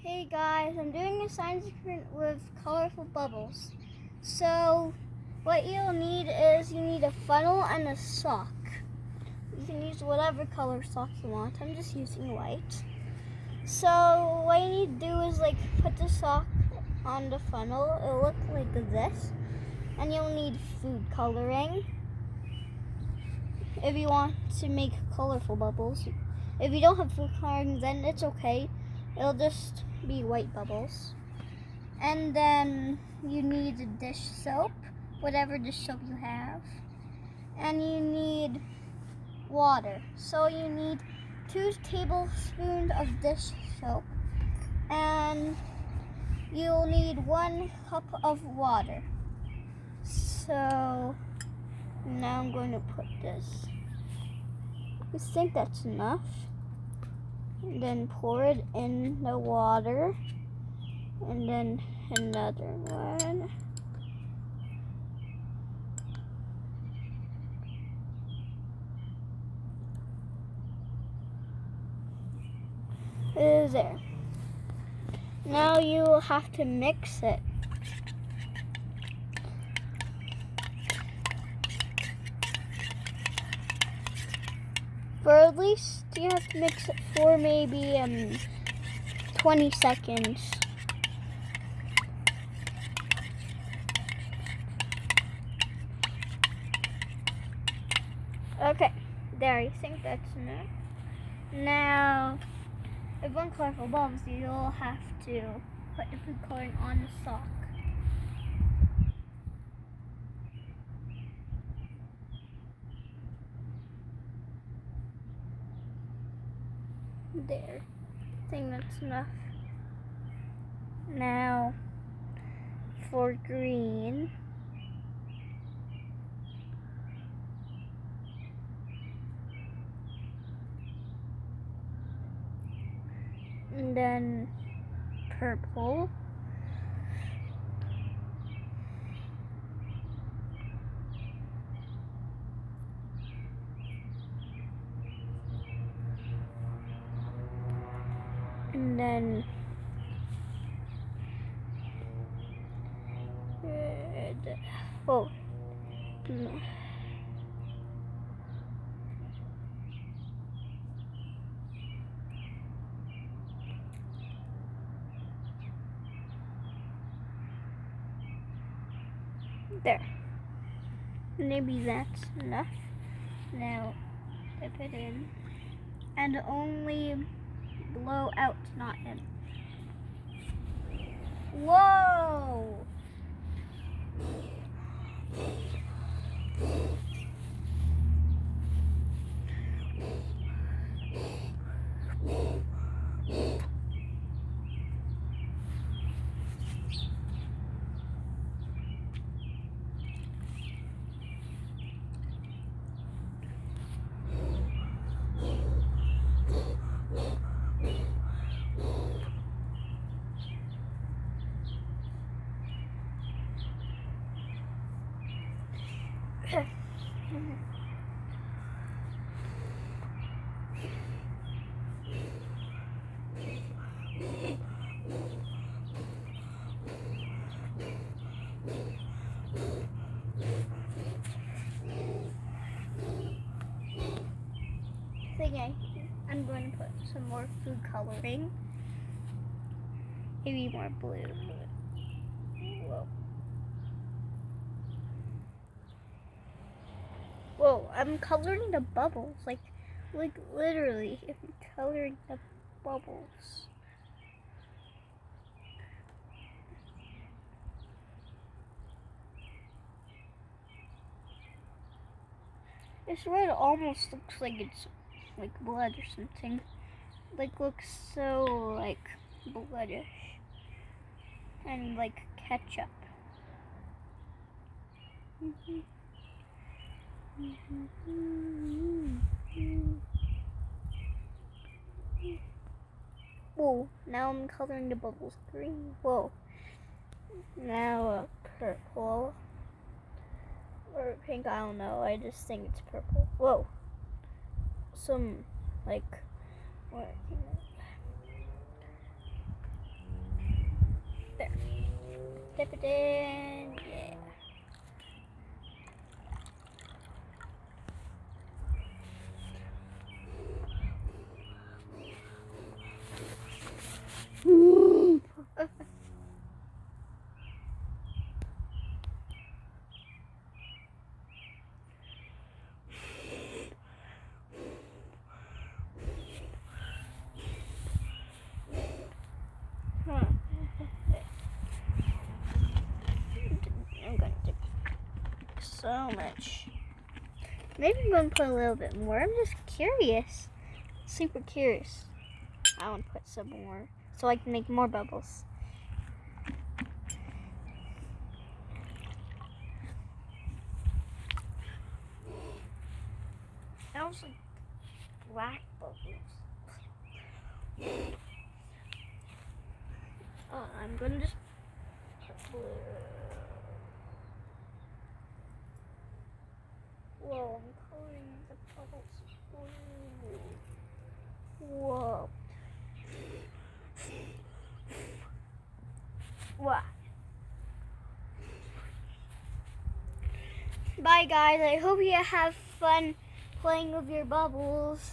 Hey guys, I'm doing a science experiment with colorful bubbles. So what you'll need is you need a funnel and a sock. You can use whatever color sock you want. I'm just using white. So what you need to do is put the sock on the funnel. It'll look like this. And you'll need food coloring if you want to make colorful bubbles. If you don't have food coloring, then it's okay. It'll just be white bubbles. And then you need dish soap, whatever dish soap you have. And you need water. So you need 2 tablespoons of dish soap. And you'll need 1 cup of water. So now I'm going to put this. I think that's enough. And then pour it in the water. And then another one. There. Now you have to mix it. For at least you have to mix it for maybe 20 seconds. Okay, there, I think that's enough. Now, if you want colorful bulbs, you'll have to put the food coloring on the sock. There, I think that's enough. Now, for green, and then purple, and then red. Oh, no. There. Maybe that's enough. Now, dip it in. And only blow out, not in. Whoa! I'm going to put some more food coloring. Maybe more blue. Whoa. Whoa, I'm coloring the bubbles. Like literally, I'm coloring the bubbles. This red almost looks like it's like blood or something. Looks so bloodish and like ketchup. Whoa, now I'm coloring the bubbles green. Whoa. Now purple. Or pink, I don't know. I just think it's purple. Whoa. Some, what? Dip it in. Yeah. I'm gonna dip so much. Maybe I'm gonna put a little bit more. I'm just curious. Super curious. I want to put some more so I can make more bubbles. I also like black bubbles. Oh, I'm gonna just put blue. Whoa, I'm coloring the bubbles blue. Whoa. Wow. Bye guys, I hope you have fun playing with your bubbles.